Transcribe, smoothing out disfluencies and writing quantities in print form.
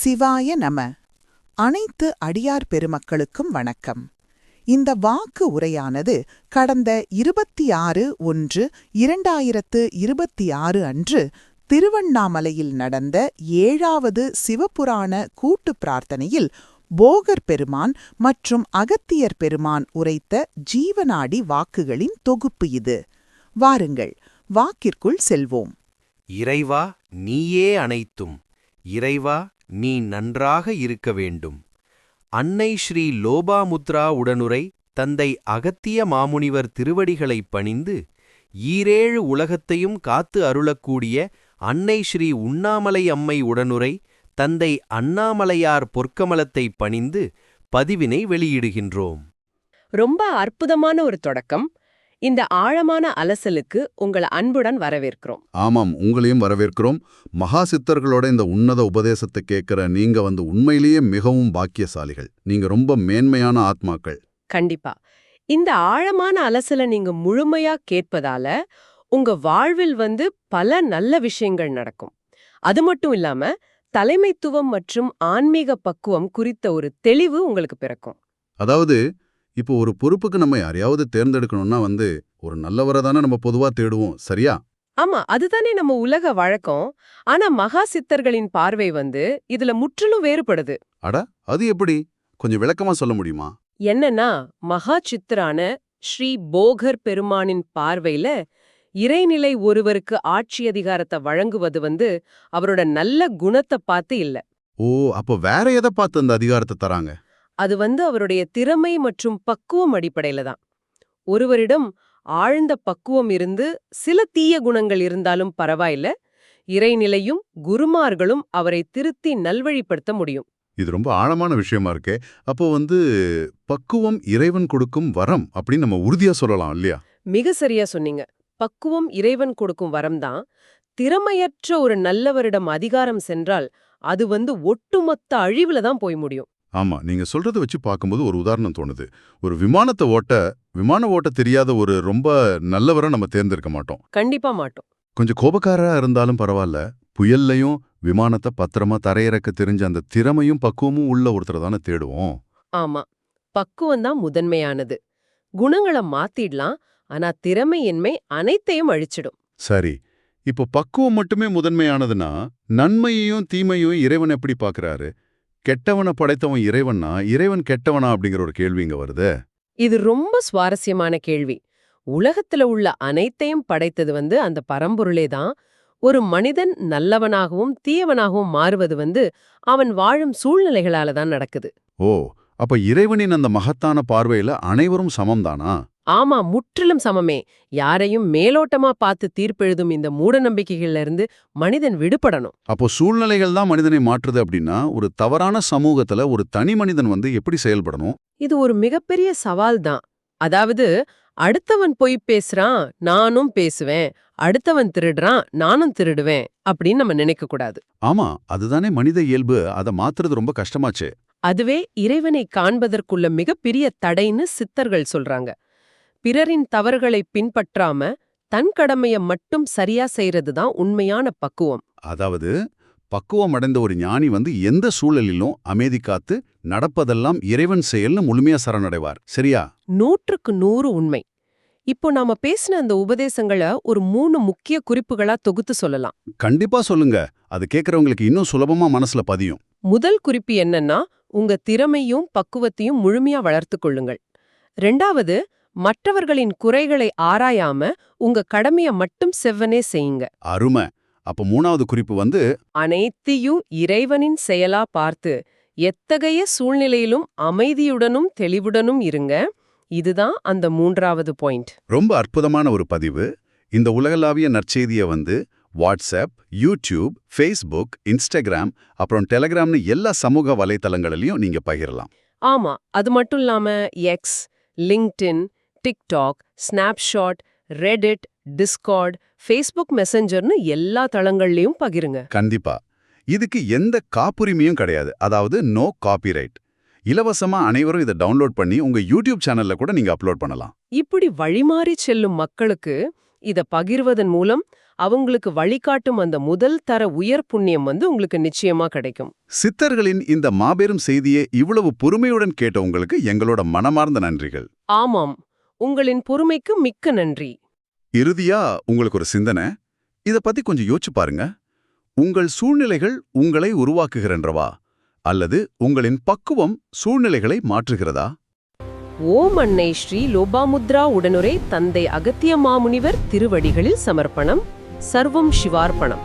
சிவாய நம. அனைத்து அடியார் பெருமக்களுக்கும் வணக்கம். இந்த வாக்கு உரையானது கடந்த 26/1/2026 அன்று திருவண்ணாமலையில் நடந்த 7வது சிவபுராண கூட்டு பிரார்த்தனையில் போகர் பெருமான் மற்றும் அகத்தியர் பெருமான் உரைத்த ஜீவநாடி வாக்குகளின் தொகுப்பு இது. வாருங்கள், வாக்கிற்குள் செல்வோம். இறைவா, நீயே அனைத்தும். இறைவா, நீ நன்றாக இருக்க வேண்டும். அன்னை ஸ்ரீ லோபாமுத்ரா உடனுரை தந்தை அகத்திய மாமுனிவர் திருவடிகளைப் பணிந்து, ஈரேழு உலகத்தையும் காத்து அருளக்கூடிய அன்னை ஸ்ரீ உண்ணாமலை அம்மை உடனுரை தந்தை அண்ணாமலையார் பொற்கமலத்தைப் பணிந்து பதிவினை வெளியிடுகின்றோம். ரொம்ப அற்புதமான ஒரு தொடக்கம். இந்த ஆழமான அலசலுக்கு உங்களை அன்புடன் வரவேற்கிறோம். ஆமாம், உங்களையும் வரவேற்கிறோம். மகா சித்தர்களோட இந்த உன்னத உபதேசத்தை கேட்கிற நீங்க உண்மையிலேயே மிகவும் பாக்கியசாலிகள். நீங்க ரொம்ப மேன்மையான ஆத்மாக்கள். கண்டிப்பா. இந்த ஆழமான அலசலை நீங்க முழுமையா கேட்பதால உங்க வாழ்வில் பல நல்ல விஷயங்கள் நடக்கும். அது மட்டும் இல்லாம தலைமைத்துவம் மற்றும் ஆன்மீக பக்குவம் குறித்த ஒரு தெளிவு உங்களுக்கு பிறக்கும். அதாவது, இப்போ ஒரு பொறுப்புக்கு நம்ம யாரையாவது தேர்ந்தெடுக்கணும்னா ஒரு நல்லவரை தானே நம்ம பொதுவா தேடுவோம், சரியா? ஆமா, அதுதானே நம்ம உலக வழக்கம். ஆனா மகா சித்தர்களின் பார்வை இதுல முற்றிலும் வேறுபடுது. அட, அது எப்படி? கொஞ்சம் விளக்கமா சொல்ல முடியுமா? என்னன்னா, மகா சித்தரான ஸ்ரீ போகர் பெருமானின் பார்வையில இறைநிலை ஒருவருக்கு ஆட்சி அதிகாரத்தை வழங்குவது அவரோட நல்ல குணத்தை பார்த்து இல்ல. ஓ, அப்போ வேற எதை பார்த்து அந்த அதிகாரத்தை தராங்க? அது அவருடைய திறமை மற்றும் பக்குவம் அடிப்படையில தான். ஒருவரிடம் ஆழ்ந்த பக்குவம் இருந்து சில தீய குணங்கள் இருந்தாலும் பரவாயில்ல, இறைநிலையும் குருமார்களும் அவரை திருத்தி நல்வழிப்படுத்த முடியும். இது ரொம்ப ஆழமான விஷயமா இருக்கே. அப்போ பக்குவம் இறைவன் கொடுக்கும் வரம் அப்படின்னு நம்ம உறுதியா சொல்லலாம், இல்லையா? மிக சரியா சொன்னீங்க. பக்குவம் இறைவன் கொடுக்கும் வரம்தான். திறமையற்ற ஒரு நல்லவரிடம் அதிகாரம் சென்றால் அது ஒட்டுமொத்த அழிவுல தான் போய் முடியும். ஆமா, நீங்க சொல்றத வச்சு பார்க்கும்போது ஒரு உதாரணம் தோணுது. ஒரு விமான ஓட்ட தெரியாத ஒரு ரொம்ப நல்லவரை நம்ம தேர்ந்தெடுக்க மாட்டோம். கண்டிப்பா மாட்டோம். கொஞ்சம் கோபக்காரா இருந்தாலும் பரவாயில்ல, புயல்லையும் விமானத்தை பத்திரமா தரையிறக்க தெரிஞ்ச அந்த திறமையும் பக்குவமும் உள்ள ஒருத்தரை தானே தேடுவோம். ஆமா, பக்குவம் தான் முதன்மையானது. குணங்களை மாத்திடலாம், ஆனா திறமையின்மை அனைத்தையும் அழிச்சிடும். சரி, இப்போ பக்குவம் மட்டுமே முதன்மையானதுன்னா நன்மையையும் தீமையும் இறைவன் எப்படி பார்க்கறாரு? கெட்டவனை படைத்தவன் இறைவனா, இறைவன் கெட்டவனா அப்படிங்கிற ஒரு கேள்வி இங்க வருது. இது ரொம்ப சுவாரஸ்யமான கேள்வி. உலகத்துல உள்ள அனைத்தையும் படைத்தது அந்த பரம்பொருளே தான். ஒரு மனிதன் நல்லவனாகவும் தீயவனாகவும் மாறுவது அவன் வாழும் சூழ்நிலைகளால தான் நடக்குது. ஓ, அப்ப இறைவனின் அந்த மகத்தான பார்வையில அனைவரும் சமம்தானா? ஆமா, முற்றிலும் சமமே. யாரையும் மேலோட்டமா பார்த்து தீர்ப்பெழுதும் இந்த மூட நம்பிக்கைகள்ல இருந்து மனிதன் விடுபடணும். அப்போ சூழ்நிலைகள் தான் மனிதனை மாற்றுது அப்படின்னா, ஒரு தவறான சமூகத்துல ஒரு தனி மனிதன் எப்படி செயல்படணும்? இது ஒரு மிகப்பெரிய சவால் தான். அதாவது, அடுத்தவன் பொய் பேசுறான், நானும் பேசுவேன். அடுத்தவன் திருடுறான், நானும் திருடுவேன் அப்படின்னு நம்ம நினைக்க கூடாது. ஆமா, அதுதானே மனித இயல்பு. அதை மாத்துறது ரொம்ப கஷ்டமாச்சே. அதுவே இறைவனை காண்பதற்குள்ள மிகப்பெரிய தடைன்னு சித்தர்கள் சொல்றாங்க. பிறரின் தவறுகளை பின்பற்றாம தன் கடமையை மட்டும் சரியா செய்யறது தான் உண்மையான பக்குவம். அதாவது, பக்குவம் அடைந்த ஒரு ஞானி எந்த சூழலிலும் அமைதி காத்து நடப்பதெல்லாம் இறைவன் செயல்னு முழுமையா சரணடைவார், சரியா? 100க்கு 100 உண்மை. இப்போ நாம பேசின அந்த உபதேசங்களை ஒரு 3 முக்கிய குறிப்புகளா தொகுத்து சொல்லலாம். கண்டிப்பா சொல்லுங்க. அது கேட்கறவங்களுக்கு இன்னும் சுலபமா மனசுல பதியும். முதல் குறிப்பு என்னன்னா, உங்க திறமையும் பக்குவத்தையும் முழுமையா வளர்த்துக் கொள்ளுங்கள். 2வது, மற்றவர்களின் குறைகளை ஆராயாம உங்க கடமையை மட்டும் செவ்வனே செய்யுங்க. அருமை. அப்ப 3வது குறிப்பு அனைத்தையும் இறைவனின் செயலா பார்த்து எத்தகைய சூழ்நிலையிலும் அமைதியுடனும் தெளிவுடனும் இருங்க. இதுதான் அந்த 3வது பாயிண்ட். ரொம்ப அற்புதமான ஒரு பதிவு. இந்த உலகளாவிய நற்செய்தியை வாட்ஸ்அப், யூடியூப், ஃபேஸ்புக், இன்ஸ்டாகிராம், அப்புறம் டெலகிராம்னு எல்லா சமூக வலைத்தளங்களிலையும் நீங்க பகிரலாம். ஆமா, அது மட்டும் இல்லாம X, LinkedIn, TikTok, Snapchat, Reddit, Discord, Facebook மெசஞ்சர்னு எல்லா தளங்கள்லயும் பகிருங்க. கண்டிப்பா. இதுக்கு எந்த காப்புரிமையும் கிடையாது. அதாவது நோ காப்பிரைட். இலவசமா அனைவரும் இதை டவுன்லோட் பண்ணி உங்க யூடியூப் சேனல்ல கூட நீங்க அப்லோட் பண்ணலாம். இப்படி வழிமாறி செல்லும் மக்களுக்கு இத பகிர்வதன் மூலம் அவங்களுக்கு வழிகாட்டும் அந்த முதல் தர உயர் புண்ணியம் வந்து உங்களுக்கு நிச்சயமா கிடைக்கும். சித்தர்களின் இந்த மாபெரும் செய்தியை இவ்வளவு பொறுமையுடன் கேட்ட உங்களுக்கு எங்களோட மனமார்ந்த நன்றிகள். ஆமாம், உங்களின் பொறுமைக்கு மிக்க நன்றி. இறுதியா உங்களுக்கு ஒரு சிந்தனை. இத பத்தி கொஞ்சம் யோசிச்சு பாருங்க. உங்கள் சூழ்நிலைகள் உங்களை உருவாக்குகின்றனவா, அல்லது உங்களின் பக்குவம் சூழ்நிலைகளை மாற்றுகிறதா? ஓம் அன்னை ஸ்ரீ லோபாமுத்ரா உடனுரை தந்தை அகத்திய மாமுனிவர் திருவடிகளில் சமர்ப்பணம். சர்வம் சிவார்ப்பணம்.